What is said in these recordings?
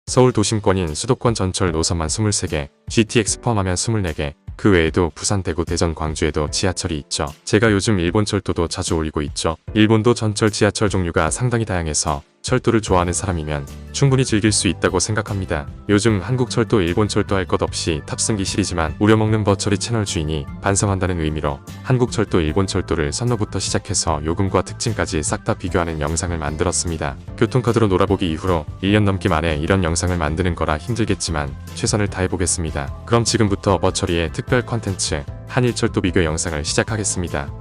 서울 도심권인 수도권 전철 노선만 23개, GTX 포함하면 24개, 그 외에도 부산, 대구, 대전, 광주에도 지하철이 있죠. 제가 요즘 일본 철도도 자주 올리고 있죠. 일본도 전철, 지하철 종류가 상당히 다양해서 철도를 좋아하는 사람이면 충분히 즐길 수 있다고 생각합니다. 요즘 한국 철도, 일본 철도 할 것 없이 탑승기 시리즈만 우려먹는 버처리 채널 주인이 반성한다는 의미로 한국 철도, 일본 철도를 선로부터 시작해서 요금과 특징까지 싹 다 비교하는 영상을 만들었습니다. 교통카드로 놀아보기 이후로 1년 넘게 만에 이런 영상을 만드는 거라 힘들겠지만 최선을 다해보겠습니다. 그럼 지금부터 버처리의 특별 컨텐츠 한일철도 비교 영상을 시작하겠습니다.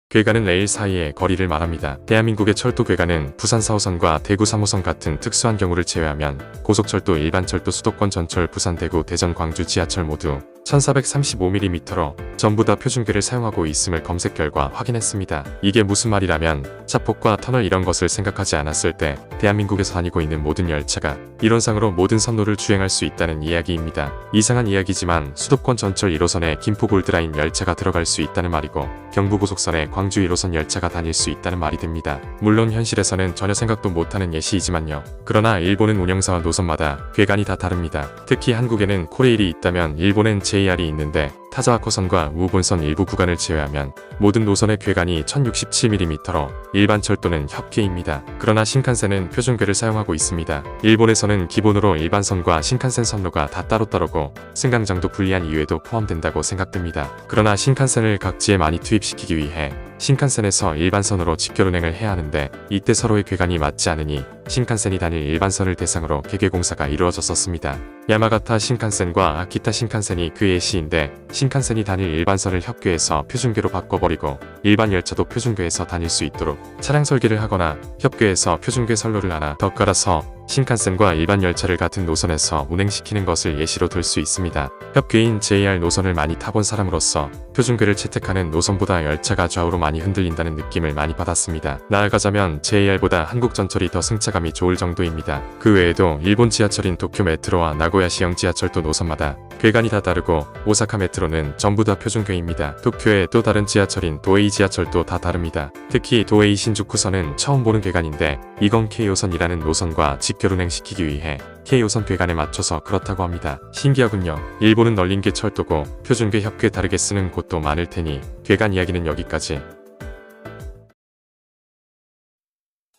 궤가는 레일 사이의 거리를 말합니다. 대한민국의 철도 궤가는 부산 4호선과 대구 3호선 같은 특수한 경우를 제외하면 고속철도, 일반철도, 수도권 전철, 부산, 대구, 대전, 광주 지하철 모두 1435mm로 전부 다 표준궤를 사용하고 있음을 검색 결과 확인했습니다. 이게 무슨 말이라면 차폭과 터널 이런 것을 생각하지 않았을 때 대한민국에서 다니고 있는 모든 열차가 이론상으로 모든 선로를 주행할 수 있다는 이야기입니다. 이상한 이야기지만 수도권 전철 1호선에 김포 골드라인 열차가 들어갈 수 있다는 말이고 경부고속선에 광주 1호선 열차가 다닐 수 있다는 말이 됩니다. 물론 현실에서는 전혀 생각도 못하는 예시이지만요. 그러나 일본은 운영사와 노선마다 궤간이 다 다릅니다. 특히 한국에는 코레일이 있다면 일본엔 JR이 있는데 타자와코선과 우본선 일부 구간을 제외하면 모든 노선의 궤간이 1067mm로 일반 철도는 협궤입니다. 그러나 신칸센은 표준궤를 사용하고 있습니다. 일본에서는 기본으로 일반선과 신칸센 선로가 다 따로따로고 승강장도 분리한 이유에도 포함된다고 생각됩니다. 그러나 신칸센을 각지에 많이 투입시키기 위해 신칸센에서 일반선으로 직결 운행을 해야 하는데 이때 서로의 궤간이 맞지 않으니 신칸센이 다닐 일반선을 대상으로 개궤 공사가 이루어졌었습니다. 야마가타 신칸센과 아키타 신칸센이 그 예시인데 신칸센이 다닐 일반선을 협궤에서 표준궤로 바꿔버리고 일반 열차도 표준궤에서 다닐 수 있도록 차량 설계를 하거나 협궤에서 표준궤 선로를 하나 더 깔아서 신칸센과 일반 열차를 같은 노선에서 운행시키는 것을 예시로 들 수 있습니다. 협궤인 JR 노선을 많이 타본 사람으로서 표준궤를 채택하는 노선보다 열차가 좌우로 많이 흔들린다는 느낌을 많이 받았습니다. 나아가자면 JR보다 한국전철이 더 승차감이 좋을 정도입니다. 그 외에도 일본 지하철인 도쿄 메트로와 나고야 시형 지하철도 노선마다 궤간이 다 다르고 오사카 메트로는 전부 다 표준궤입니다. 도쿄의 또 다른 지하철인 도에이 지하철도 다 다릅니다. 특히 도에이 신주쿠선은 처음 보는 궤간인데 이건 K호선이라는 노선과 직결 운행시키기 위해 K호선 궤간에 맞춰서 그렇다고 합니다. 신기하군요. 일본은 널린 게 철도고 표준궤, 협궤 다르게 쓰는 곳도 많을 테니 궤간 이야기는 여기까지.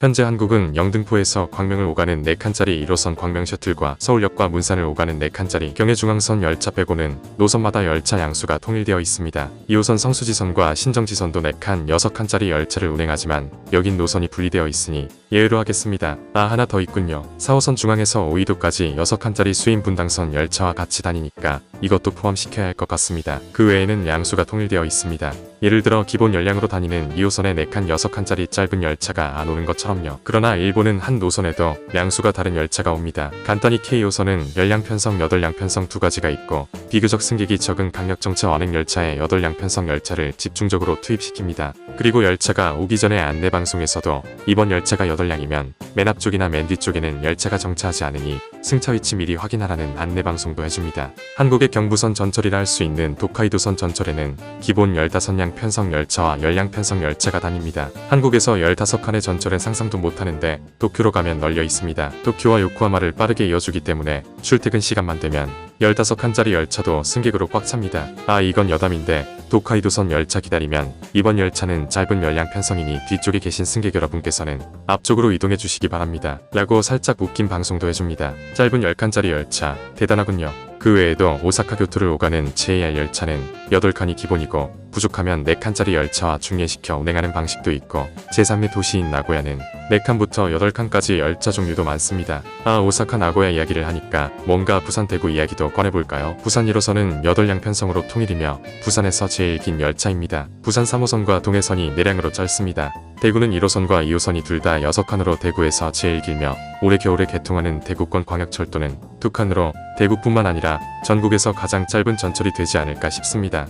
현재 한국은 영등포에서 광명을 오가는 4칸짜리 1호선 광명 셔틀과 서울역과 문산을 오가는 4칸짜리 경의중앙선 열차 빼고는 노선마다 열차 양수가 통일되어 있습니다. 2호선 성수지선과 신정지선도 4칸, 6칸짜리 열차를 운행하지만 여긴 노선이 분리되어 있으니 예외로 하겠습니다. 하나 더 있군요. 4호선 중앙에서 오이도까지 6칸짜리 수인 분당선 열차와 같이 다니니까 이것도 포함시켜야 할 것 같습니다. 그 외에는 양수가 통일되어 있습니다. 예를 들어 기본 열량으로 다니는 2호선에 4칸, 6칸짜리 짧은 열차가 안 오는 것처럼요. 그러나 일본은 한 노선에도 양수가 다른 열차가 옵니다. 간단히 K호선은 열량 편성, 8량 편성 2가지가 있고 비교적 승객이 적은 강력정차 완행 열차에 8량 편성 열차를 집중적으로 투입시킵니다. 그리고 열차가 오기 전에 안내방송에서도 이번 열차가 8량이면 맨 앞쪽이나 맨 뒤쪽에는 열차가 정차하지 않으니 승차 위치 미리 확인하라는 안내방송도 해줍니다. 한국의 경부선 전철이라 할 수 있는 도카이도선 전철에는 기본 15량 편성 열차와 10량 편성 열차가 다닙니다. 한국에서 15칸의 전철은 상상도 못하는데 도쿄로 가면 널려 있습니다. 도쿄와 요코하마를 빠르게 이어주기 때문에 출퇴근 시간만 되면 15칸짜리 열차도 승객으로 꽉 찹니다. 이건 여담인데 도카이도선 열차 기다리면 이번 열차는 짧은 열량 편성이니 뒤쪽에 계신 승객 여러분께서는 앞쪽으로 이동해 주시기 바랍니다. 라고 살짝 웃긴 방송도 해줍니다. 짧은 10칸짜리 열차 대단하군요. 그 외에도 오사카 교토를 오가는 JR 열차는 8칸이 기본이고 부족하면 4칸짜리 열차와 중례시켜 운행하는 방식도 있고 제3의 도시인 나고야는 4칸부터 8칸까지 열차 종류도 많습니다. 오사카 나고야 이야기를 하니까 뭔가 부산 대구 이야기도 꺼내볼까요? 부산 1호선은 8량 편성으로 통일이며 부산에서 제일 긴 열차입니다. 부산 3호선과 동해선이 4량으로 짧습니다. 대구는 1호선과 2호선이 둘 다 6칸으로 대구에서 제일 길며 올해 겨울에 개통하는 대구권 광역철도는 2칸으로 대구뿐만 아니라 전국에서 가장 짧은 전철이 되지 않을까 싶습니다.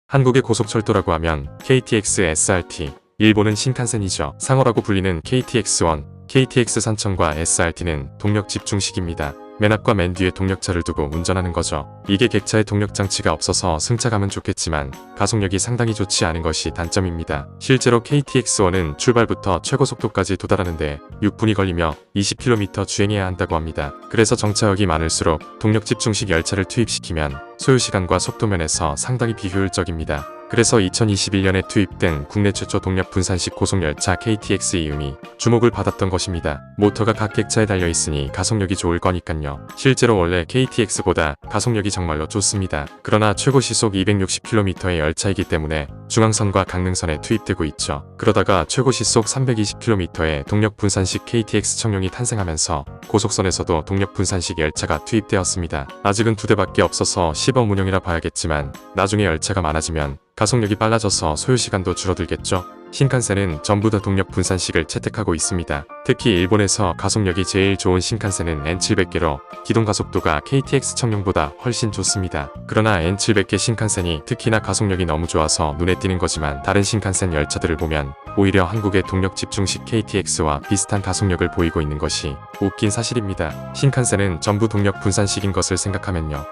한국의 고속철도라고 하면 KTX, SRT, 일본은 신칸센이죠. 상어라고 불리는 KTX1, KTX 산청과 SRT는 동력 집중식입니다. 맨 앞과 맨 뒤에 동력차를 두고 운전하는 거죠. 이게 객차에 동력 장치가 없어서 승차감은 좋겠지만 가속력이 상당히 좋지 않은 것이 단점입니다. 실제로 KTX1은 출발부터 최고 속도까지 도달하는데 6분이 걸리며 20km 주행해야 한다고 합니다. 그래서 정차역이 많을수록 동력 집중식 열차를 투입시키면 소요시간과 속도면에서 상당히 비효율적입니다. 그래서 2021년에 투입된 국내 최초 동력 분산식 고속열차 KTX 이음이 주목을 받았던 것입니다. 모터가 각 객차에 달려있으니 가속력이 좋을 거니깐요. 실제로 원래 KTX보다 가속력이 정말로 좋습니다. 그러나 최고 시속 260km의 열차이기 때문에 중앙선과 강릉선에 투입되고 있죠. 그러다가 최고 시속 320km의 동력 분산식 KTX 청룡이 탄생하면서 고속선에서도 동력 분산식 열차가 투입되었습니다. 아직은 2대밖에 없어서 시범 운영이라 봐야겠지만 나중에 열차가 많아지면 가속력이 빨라져서 소요시간도 줄어들겠죠. 신칸센은 전부 다 동력 분산식을 채택하고 있습니다. 특히 일본에서 가속력이 제일 좋은 신칸센은 N700개로 기동가속도가 KTX 청룡보다 훨씬 좋습니다. 그러나 N700개 신칸센이 특히나 가속력이 너무 좋아서 눈에 띄는 거지만 다른 신칸센 열차들을 보면 오히려 한국의 동력 집중식 KTX와 비슷한 가속력을 보이고 있는 것이 웃긴 사실입니다. 신칸센은 전부 동력 분산식인 것을 생각하면요.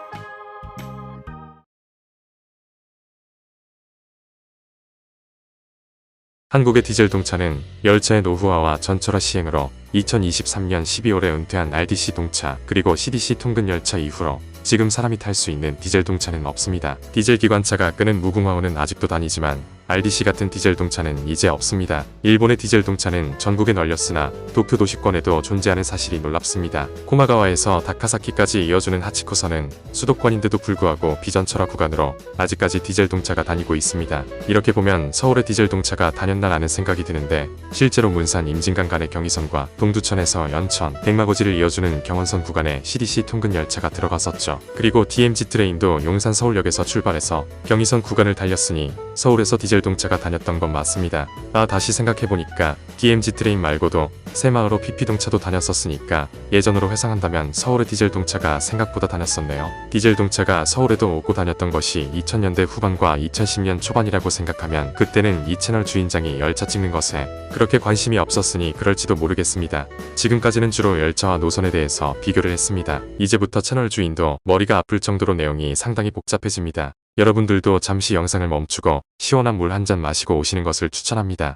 한국의 디젤 동차는 열차의 노후화와 전철화 시행으로 2023년 12월에 은퇴한 RDC 동차 그리고 CDC 통근 열차 이후로 지금 사람이 탈 수 있는 디젤 동차는 없습니다. 디젤 기관차가 끄는 무궁화호는 아직도 다니지만 RDC 같은 디젤 동차는 이제 없습니다. 일본의 디젤 동차는 전국에 널렸으나 도쿄 도시권에도 존재하는 사실이 놀랍습니다. 코마가와에서 다카사키까지 이어주는 하치코선은 수도권인데도 불구하고 비전철화 구간으로 아직까지 디젤 동차가 다니고 있습니다. 이렇게 보면 서울의 디젤 동차가 다녔나라는 생각이 드는데 실제로 문산 임진강 간의 경의선과 동두천에서 연천, 백마고지를 이어주는 경원선 구간에 CDC 통근 열차가 들어갔었죠. 그리고 DMZ 트레인도 용산 서울역에서 출발해서 경의선 구간을 달렸으니 서울에서 디젤 동차가 다녔던 건 맞습니다. 다시 생각해보니까 DMZ 트레인 말고도 새마을호 PP 동차도 다녔었으니까 예전으로 회상한다면 서울의 디젤 동차가 생각보다 다녔었네요. 디젤 동차가 서울에도 오고 다녔던 것이 2000년대 후반과 2010년 초반이라고 생각하면 그때는 이 채널 주인장이 열차 찍는 것에 그렇게 관심이 없었으니 그럴지도 모르겠습니다. 지금까지는 주로 열차와 노선에 대해서 비교를 했습니다. 이제부터 채널 주인도 머리가 아플 정도로 내용이 상당히 복잡해집니다. 여러분들도 잠시 영상을 멈추고 시원한 물 한 잔 마시고 오시는 것을 추천합니다.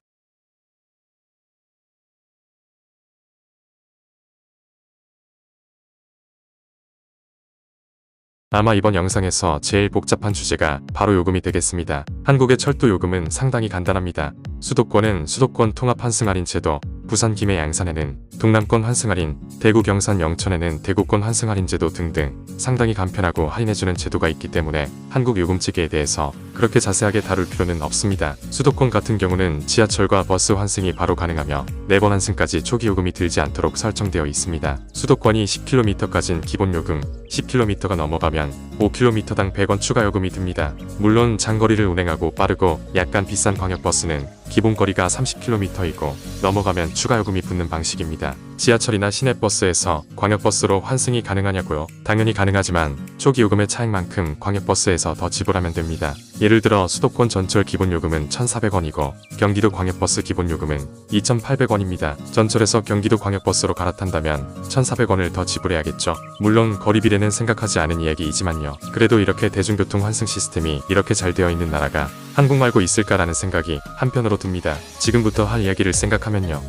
아마 이번 영상에서 제일 복잡한 주제가 바로 요금이 되겠습니다. 한국의 철도 요금은 상당히 간단합니다. 수도권은 수도권 통합 환승 할인 제도, 부산 김해 양산에는 동남권 환승 할인, 대구 경산 영천에는 대구권 환승 할인 제도 등등 상당히 간편하고 할인해주는 제도가 있기 때문에 한국 요금 체계에 대해서 그렇게 자세하게 다룰 필요는 없습니다. 수도권 같은 경우는 지하철과 버스 환승이 바로 가능하며 4번 환승까지 초기 요금이 들지 않도록 설정되어 있습니다. 수도권이 10km까지는 기본 요금, 10km가 넘어가면 5km당 100원 추가 요금이 듭니다. 물론 장거리를 운행하고 빠르고 약간 비싼 광역버스는 기본 거리가 30km이고 넘어가면 추가 요금이 붙는 방식입니다. 지하철이나 시내버스에서 광역버스로 환승이 가능하냐고요? 당연히 가능하지만 초기 요금의 차액만큼 광역버스에서 더 지불하면 됩니다. 예를 들어 수도권 전철 기본 요금은 1,400원이고 경기도 광역버스 기본 요금은 2,800원입니다. 전철에서 경기도 광역버스로 갈아탄다면 1,400원을 더 지불해야겠죠. 물론 거리비례는 생각하지 않은 이야기이지만요. 그래도 이렇게 대중교통 환승 시스템이 이렇게 잘 되어 있는 나라가 한국 말고 있을까라는 생각이 한편으로 듭니다. 지금부터 할 이야기를 생각하면요.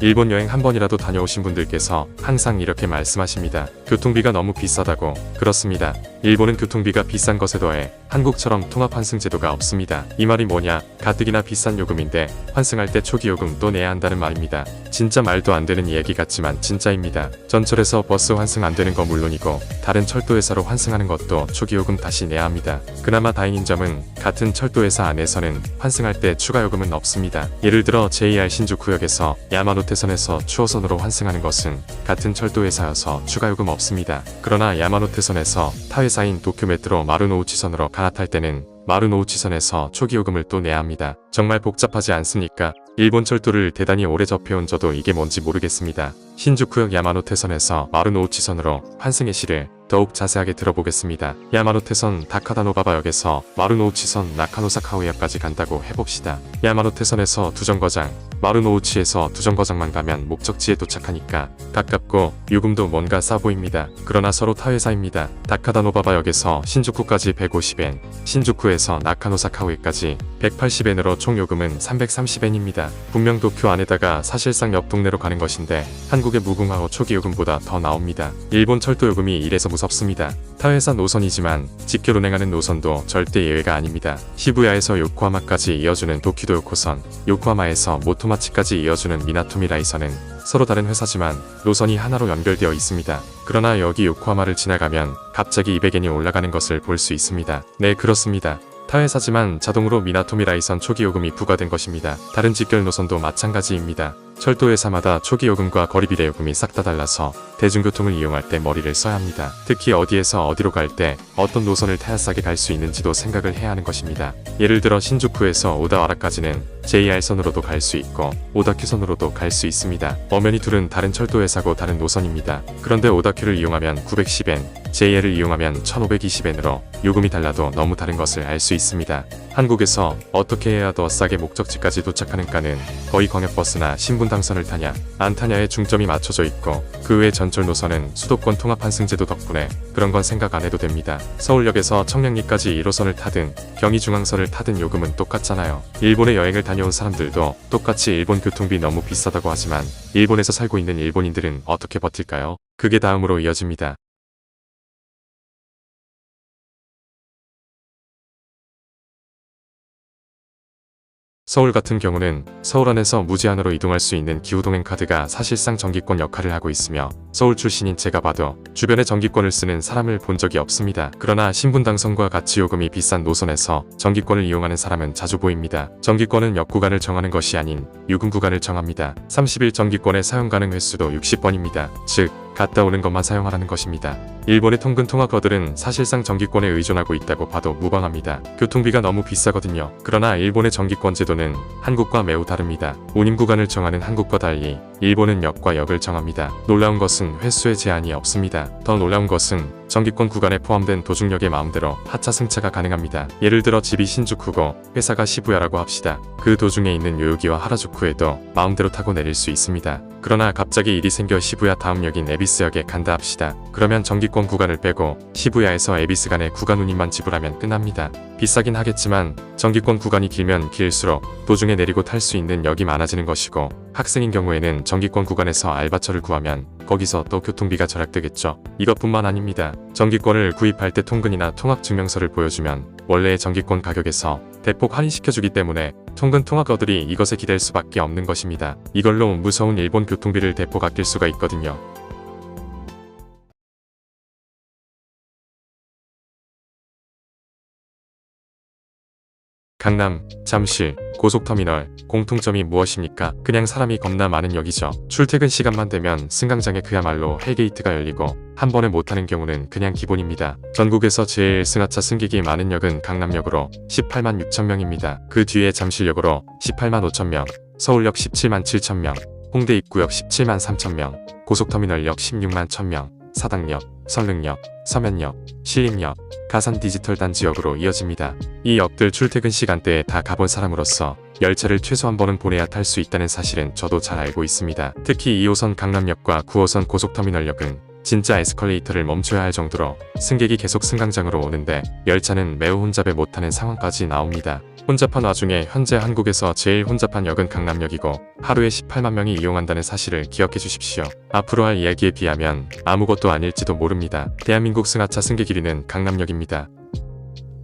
일본 여행 한 번이라도 다녀오신 분들께서 항상 이렇게 말씀하십니다. 교통비가 너무 비싸다고. 그렇습니다. 일본은 교통비가 비싼 것에 더해 한국처럼 통합 환승 제도가 없습니다. 이 말이 뭐냐? 가뜩이나 비싼 요금인데 환승할 때 초기 요금 또 내야 한다는 말입니다. 진짜 말도 안 되는 이야기 같지만 진짜입니다. 전철에서 버스 환승 안 되는 거 물론이고 다른 철도회사로 환승하는 것도 초기 요금 다시 내야 합니다. 그나마 다행인 점은 같은 철도회사 안에서는 환승할 때 추가 요금은 없습니다. 예를 들어 JR 신주쿠역에서 야마노테선에서 추호선으로 환승하는 것은 같은 철도회사여서 추가 요금 없습니다. 그러나 야마노테선에서 타회사인 도쿄메트로 마루노우치선으로 갈아탈 때는 마루노우치선에서 초기 요금을 또 내야 합니다. 정말 복잡하지 않습니까? 일본 철도를 대단히 오래 접해온 저도 이게 뭔지 모르겠습니다. 신주쿠역 야마노테선에서 마루노우치선으로 환승의 시를 더욱 자세하게 들어보겠습니다. 야마노테선 다카다노바바역에서 마루노우치선 나카노사카우에역까지 간다고 해봅시다. 야마노테선에서 두 정거장, 마루노우치에서 두 정거장만 가면 목적지에 도착하니까 가깝고 요금도 뭔가 싸 보입니다. 그러나 서로 타회사입니다. 다카다노바바역에서 신주쿠까지 150엔, 신주쿠에서 나카노사카우에까지 180엔으로 총 요금은 330엔입니다. 분명 도쿄 안에다가 사실상 옆 동네로 가는 것인데 한국의 무궁화호 초기 요금보다 더 나옵니다. 일본 철도 요금이 이래서 무섭습니다. 타회사 노선이지만 직결 운행하는 노선도 절대 예외가 아닙니다. 시부야에서 요코하마까지 이어주는 도키도 요코선, 요코하마에서 모토마치까지 이어주는 미나토미 라이선은 서로 다른 회사지만 노선이 하나로 연결되어 있습니다. 그러나 여기 요코하마를 지나가면 갑자기 200엔이 올라가는 것을 볼 수 있습니다. 네, 그렇습니다. 타회사지만 자동으로 미나토미 라이선 초기 요금이 부과된 것입니다. 다른 직결 노선도 마찬가지입니다. 철도회사마다 초기 요금과 거리비례 요금이 싹 다 달라서 대중교통을 이용할 때 머리를 써야 합니다. 특히 어디에서 어디로 갈 때 어떤 노선을 타야 싸게 갈 수 있는지도 생각을 해야 하는 것입니다. 예를 들어 신주쿠에서 오다와라까지는 JR선으로도 갈 수 있고 오다큐선으로도 갈 수 있습니다. 엄연히 둘은 다른 철도회사고 다른 노선입니다. 그런데 오다큐를 이용하면 910엔, JR을 이용하면 1520엔으로 요금이 달라도 너무 다른 것을 알 수 있습니다. 한국에서 어떻게 해야 더 싸게 목적지까지 도착하는가는 거의 광역버스나 신분당선을 타냐 안 타냐에 중점이 맞춰져 있고 그 외 전철 노선은 수도권 통합 환승제도 덕분에 그런 건 생각 안 해도 됩니다. 서울역에서 청량리까지 1호선을 타든 경의중앙선을 타든 요금은 똑같잖아요. 일본에 여행을 다녀온 사람들도 똑같이 일본 교통비 너무 비싸다고 하지만 일본에서 살고 있는 일본인들은 어떻게 버틸까요? 그게 다음으로 이어집니다. 서울 같은 경우는 서울 안에서 무제한으로 이동할 수 있는 기후동행 카드가 사실상 정기권 역할을 하고 있으며 서울 출신인 제가 봐도 주변에 정기권을 쓰는 사람을 본 적이 없습니다. 그러나 신분당선과 같이 요금이 비싼 노선에서 정기권을 이용하는 사람은 자주 보입니다. 정기권은 역 구간을 정하는 것이 아닌 요금 구간을 정합니다. 30일 정기권의 사용 가능 횟수도 60번입니다. 즉 갔다 오는 것만 사용하라는 것입니다. 일본의 통근 통학거들은 사실상 정기권에 의존하고 있다고 봐도 무방합니다. 교통비가 너무 비싸거든요. 그러나 일본의 정기권 제도는 한국과 매우 다릅니다. 운임 구간을 정하는 한국과 달리 일본은 역과 역을 정합니다. 놀라운 것은 횟수에 제한이 없습니다. 더 놀라운 것은 정기권 구간에 포함된 도중역의 마음대로 하차 승차가 가능합니다. 예를 들어 집이 신주쿠고 회사가 시부야라고 합시다. 그 도중에 있는 요요기와 하라주쿠에도 마음대로 타고 내릴 수 있습니다. 그러나 갑자기 일이 생겨 시부야 다음 역인 에비스역에 간다 합시다. 그러면 정기권 구간을 빼고 시부야에서 에비스 간의 구간 운임만 지불하면 끝납니다. 비싸긴 하겠지만 정기권 구간이 길면 길수록 도중에 내리고 탈 수 있는 역이 많아지는 것이고 학생인 경우에는 정기권 구간에서 알바처를 구하면 거기서 또 교통비가 절약되겠죠. 이것뿐만 아닙니다. 정기권을 구입할 때 통근이나 통학증명서를 보여주면 원래의 정기권 가격에서 대폭 할인시켜주기 때문에 통근 통학어들이 이것에 기댈 수밖에 없는 것입니다. 이걸로 무서운 일본 교통비를 대폭 아낄 수가 있거든요. 강남, 잠실, 고속터미널, 공통점이 무엇입니까? 그냥 사람이 겁나 많은 역이죠. 출퇴근 시간만 되면 승강장에 그야말로 헬게이트가 열리고 한 번에 못하는 경우는 그냥 기본입니다. 전국에서 제일 승하차 승객이 많은 역은 강남역으로 18만 6천 명입니다. 그 뒤에 잠실역으로 18만 5천 명, 서울역 17만 7천 명, 홍대 입구역 17만 3천 명, 고속터미널역 16만 1천 명, 사당역, 설릉역, 서면역, 신림역, 가산 디지털 단지역으로 이어집니다. 이 역들 출퇴근 시간대에 다 가본 사람으로서 열차를 최소 한 번은 보내야 탈 수 있다는 사실은 저도 잘 알고 있습니다. 특히 2호선 강남역과 9호선 고속터미널역은 진짜 에스컬레이터를 멈춰야 할 정도로 승객이 계속 승강장으로 오는데 열차는 매우 혼잡에 못하는 상황까지 나옵니다. 혼잡한 와중에 현재 한국에서 제일 혼잡한 역은 강남역이고 하루에 18만 명이 이용한다는 사실을 기억해 주십시오. 앞으로 할 이야기에 비하면 아무것도 아닐지도 모릅니다. 대한민국 승하차 승객 1위는 강남역입니다.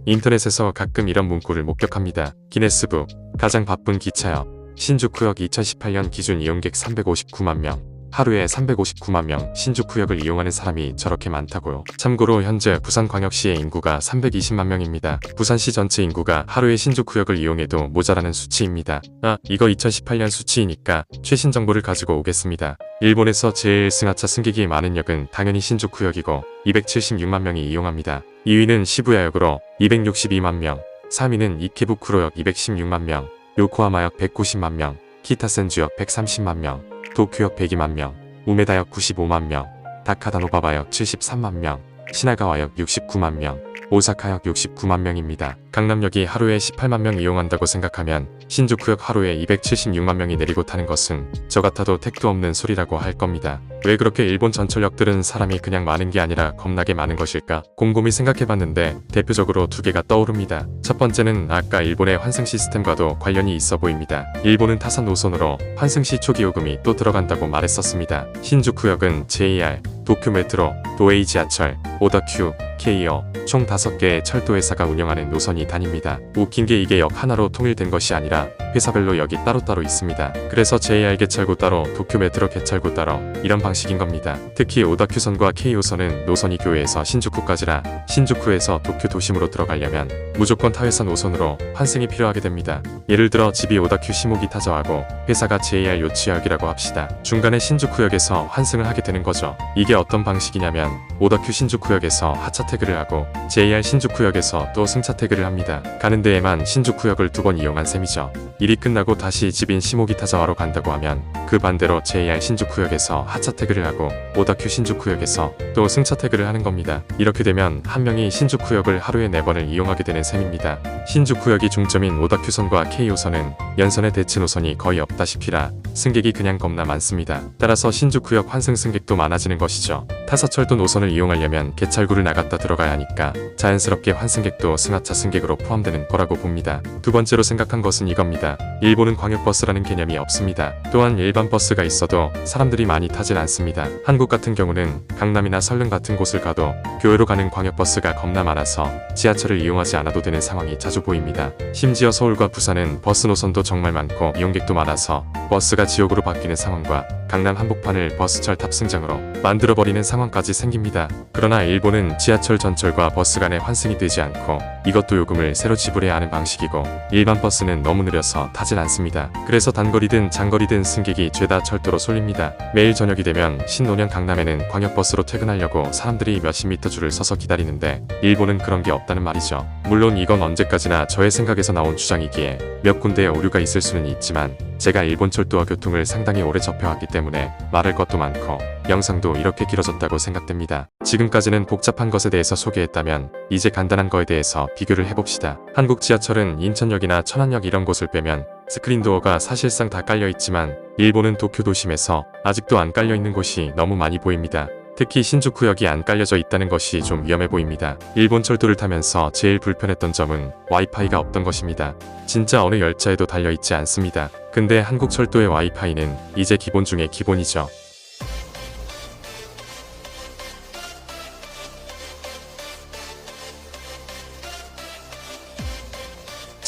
인터넷에서 가끔 이런 문구를 목격합니다. 기네스북 가장 바쁜 기차역 신주쿠역 2018년 기준 이용객 359만 명 하루에 359만 명 신주쿠역을 이용하는 사람이 저렇게 많다고요. 참고로 현재 부산광역시의 인구가 320만 명입니다. 부산시 전체 인구가 하루에 신주쿠역을 이용해도 모자라는 수치입니다. 이거 2018년 수치이니까 최신 정보를 가지고 오겠습니다. 일본에서 제일 승하차 승객이 많은 역은 당연히 신주쿠역이고 276만 명이 이용합니다. 2위는 시부야역으로 262만 명, 3위는 이케부쿠로역 216만 명, 요코하마역 190만 명, 키타센주역 130만 명, 도쿄역 102만 명, 우메다역 95만 명, 다카다노바바역 73만 명, 시나가와역 69만 명, 오사카역 69만 명입니다. 강남역이 하루에 18만 명 이용한다고 생각하면 신주쿠역 하루에 276만 명이 내리고 타는 것은 저 같아도 택도 없는 소리라고 할 겁니다. 왜 그렇게 일본 전철역들은 사람이 그냥 많은 게 아니라 겁나게 많은 것일까? 곰곰이 생각해봤는데 대표적으로 두 개가 떠오릅니다. 첫 번째는 아까 일본의 환승 시스템과도 관련이 있어 보입니다. 일본은 타산 노선으로 환승 시 초기 요금이 또 들어간다고 말했었습니다. 신주쿠역은 JR, 도쿄 메트로, 도에이 지하철, 오다큐, K요 총 5개의 철도회사가 운영하는 노선이 다닙니다. 웃긴 게 이게 역 하나로 통일된 것이 아니라 회사별로 역이 따로따로 있습니다. 그래서 JR 개찰구 따로, 도쿄 메트로 개찰구 따로 이런 방식인 겁니다. 특히 오다큐선과 K호선은 노선이 교외에서 신주쿠까지라 신주쿠에서 도쿄 도심으로 들어가려면 무조건 타회사 노선으로 환승이 필요하게 됩니다. 예를 들어 집이 오다큐 시모기타저하고 회사가 JR 요치역이라고 합시다. 중간에 신주쿠역에서 환승을 하게 되는 거죠. 이게 어떤 방식이냐면 오다큐 신주쿠역에서 하차 태그를 하고 JR 신주쿠역에서 또 승차 태그를 합니다. 가는 데에만 신주쿠역을 2번 이용한 셈이죠. 일이 끝나고 다시 집인 시모기타자와로 간다고 하면 그 반대로 JR 신주쿠역에서 하차 태그를 하고 오다큐 신주쿠역에서 또 승차 태그를 하는 겁니다. 이렇게 되면 한 명이 신주쿠역을 하루에 4번을 이용하게 되는 셈입니다. 신주쿠역이 중점인 오다큐선과 K호선은 연선의 대체 노선이 거의 없다시피라 승객이 그냥 겁나 많습니다. 따라서 신주쿠역 환승 승객도 많아지는 것이죠. 타사철도 노선을 이용하려면 개찰구를 나갔다 들어가야 하니까 자연스럽게 환승객도 승하차 승객으로 포함되는 거라고 봅니다. 두 번째로 생각한 것은 이겁니다. 일본은 광역버스라는 개념이 없습니다. 또한 일반 버스가 있어도 사람들이 많이 타질 않습니다. 한국 같은 경우는 강남이나 설릉 같은 곳을 가도 교외로 가는 광역버스가 겁나 많아서 지하철을 이용하지 않아도 되는 상황이 자주 보입니다. 심지어 서울과 부산은 버스 노선도 정말 많고 이용객도 많아서 버스가 지옥으로 바뀌는 상황과 강남 한복판을 버스철 탑승장으로 만들어버리는 상황까지 생깁니다. 그러나 일본은 지하철 전철과 버스 간의 환승이 되지 않고 이것도 요금을 새로 지불해야 하는 방식이고 일반 버스는 너무 느려서 타질 않습니다. 그래서 단거리든 장거리든 승객이 죄다 철도로 쏠립니다. 매일 저녁이 되면 신논현 강남에는 광역버스로 퇴근하려고 사람들이 몇십 미터 줄을 서서 기다리는데 일본은 그런 게 없다는 말이죠. 물론 이건 언제까지나 저의 생각에서 나온 주장이기에 몇 군데의 오류가 있을 수는 있지만 제가 일본 철도와 교통을 상당히 오래 접해왔기 때문에 말할 것도 많고 영상도 이렇게 길어졌다고 생각됩니다. 지금까지는 복잡한 것에 대해서 소개했다면 이제 간단한 거에 대해서 비교를 해봅시다. 한국 지하철은 인천역이나 천안역 이런 곳을 빼면 스크린도어가 사실상 다 깔려있지만 일본은 도쿄 도심에서 아직도 안 깔려있는 곳이 너무 많이 보입니다. 특히 신주쿠역이 안 깔려져 있다는 것이 좀 위험해 보입니다. 일본 철도를 타면서 제일 불편했던 점은 와이파이가 없던 것입니다. 진짜 어느 열차에도 달려있지 않습니다. 근데 한국 철도의 와이파이는 이제 기본 중에 기본이죠.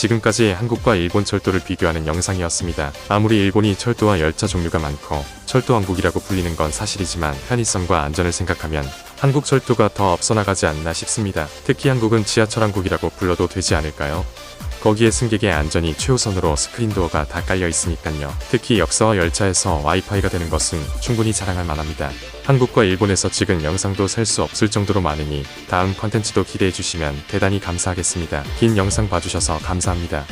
지금까지 한국과 일본 철도를 비교하는 영상이었습니다. 아무리 일본이 철도와 열차 종류가 많고 철도왕국이라고 불리는 건 사실이지만 편의성과 안전을 생각하면 한국 철도가 더 앞서 나가지 않나 싶습니다. 특히 한국은 지하철왕국이라고 불러도 되지 않을까요? 거기에 승객의 안전이 최우선으로 스크린도어가 다 깔려 있으니깐요. 특히 역사와 열차에서 와이파이가 되는 것은 충분히 자랑할 만합니다. 한국과 일본에서 찍은 영상도 셀 수 없을 정도로 많으니 다음 컨텐츠도 기대해 주시면 대단히 감사하겠습니다. 긴 영상 봐주셔서 감사합니다.